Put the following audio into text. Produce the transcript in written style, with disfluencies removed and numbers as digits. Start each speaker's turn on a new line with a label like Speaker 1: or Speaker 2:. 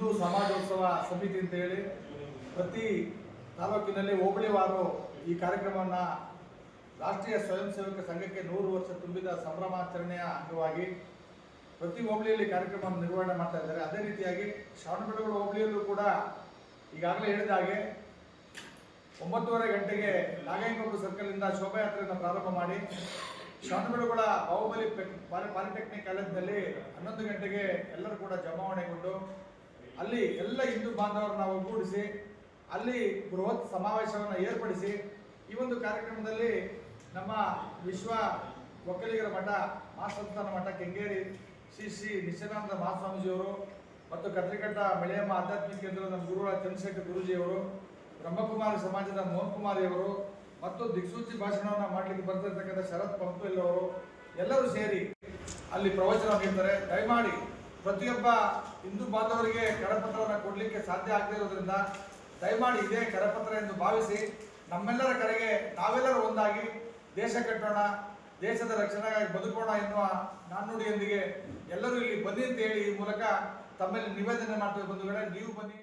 Speaker 1: ಹಿಂದೂ ಸಮಾಜೋತ್ಸವ ಸಮಿತಿ ಅಂತ ಹೇಳಿ ಪ್ರತಿ ತಾಲೂಕಿನಲ್ಲಿ ಹೋಬಳಿವಾರು ಈ ಕಾರ್ಯಕ್ರಮವನ್ನು ರಾಷ್ಟ್ರೀಯ ಸ್ವಯಂ ಸೇವಕ ಸಂಘಕ್ಕೆ 100 ವರ್ಷ ತುಂಬಿದ ಸಂಭ್ರಮಾಚರಣೆಯ ಅಂಗವಾಗಿ ಪ್ರತಿ ಹೋಬಳಿಯಲ್ಲಿ ಕಾರ್ಯಕ್ರಮವನ್ನು ನಿರ್ವಹಣೆ ಮಾಡ್ತಾ ಇದ್ದಾರೆ. ಅದೇ ರೀತಿಯಾಗಿ ಶ್ರವಣಬೆಳಗೊಳ ಹೋಬಳಿಯಲ್ಲೂ ಕೂಡ ಈಗಾಗಲೇ ಹೇಳಿದ ಹಾಗೆ 9:30 ಗಂಟೆಗೆ ನಾಗೇನಕೊಪ್ಪಲು ಸರ್ಕಲ್ನಿಂದ ಶೋಭಾಯಾತ್ರೆಯನ್ನು ಪ್ರಾರಂಭ ಮಾಡಿ ಶ್ರವಣಬೆಳಗೊಳ ಬಾಹುಬಲಿ ಪಾಲಿಟೆಕ್ನಿಕ್ ಕಾಲೇಜಿನಲ್ಲಿ 11 ಗಂಟೆಗೆ ಎಲ್ಲರೂ ಕೂಡ ಜಮಾವಣೆಗೊಂಡು ಅಲ್ಲಿ ಎಲ್ಲ ಹಿಂದೂ ಬಾಂಧವರನ್ನು ಒಗ್ಗೂಡಿಸಿ ಅಲ್ಲಿ ಬೃಹತ್ ಸಮಾವೇಶವನ್ನು ಏರ್ಪಡಿಸಿ ಈ ಒಂದು ಕಾರ್ಯಕ್ರಮದಲ್ಲಿ ನಮ್ಮ ವಿಶ್ವ ಒಕ್ಕಲಿಗರ ಮಠ ಮಹಾಸಂಸ್ಥಾನ ಮಠ ಕೆಂಗೇರಿ ಶ್ರೀ ನಿತ್ಯಾನಂದ ಮಹಾಸ್ವಾಮೀಜಿಯವರು ಮತ್ತು ಕತ್ರಿಕಟ್ಟ ಮಳೆಯಮ್ಮ ಆಧ್ಯಾತ್ಮಿಕ ಕೇಂದ್ರದ ನಮ್ಮ ಗುರುಗಳ ಚಂದ್ರಶೇಖರ್ ಗುರೂಜಿಯವರು, ಬ್ರಹ್ಮಕುಮಾರಿ ಸಮಾಜದ ಮೋಹನ್ ಕುಮಾರಿಯವರು ಮತ್ತು ದಿಕ್ಸೂಚಿ ಭಾಷಣವನ್ನು ಮಾಡಲಿಕ್ಕೆ ಬರ್ತಿರ್ತಕ್ಕಂಥ ಶರತ್ ಪಂಪುಲ್ ಅವರು ಎಲ್ಲರೂ ಸೇರಿ ಅಲ್ಲಿ ಪ್ರವಚನ ನೀಡ್ತಾರೆ. ದಯಮಾಡಿ ಪ್ರತಿಯೊಬ್ಬ ಹಿಂದೂ ಬಾಂಧವರಿಗೆ ಕರಪತ್ರವನ್ನು ಕೊಡಲಿಕ್ಕೆ ಸಾಧ್ಯ ಆಗದೇ ಇರೋದ್ರಿಂದ ದಯಮಾಡಿ ಇದೇ ಕರಪತ್ರ ಎಂದು ಭಾವಿಸಿ ನಮ್ಮೆಲ್ಲರ ಕರೆಗೆ ನಾವೆಲ್ಲರೂ ಒಂದಾಗಿ ದೇಶ ಕಟ್ಟೋಣ, ದೇಶದ ರಕ್ಷಣೆಗಾಗಿ ಬದುಕೋಣ ಎನ್ನುವ ನಾಣ್ಣುಡಿಯೊಂದಿಗೆ ಎಲ್ಲರೂ ಇಲ್ಲಿ ಬನ್ನಿ ಅಂತ ಹೇಳಿ ಈ ಮೂಲಕ ತಮ್ಮಲ್ಲಿ ನಿವೇದನೆ ಮಾಡ್ತೀವಿ. ಬಂಧುಗಳೇ, ನೀವು ಬನ್ನಿ.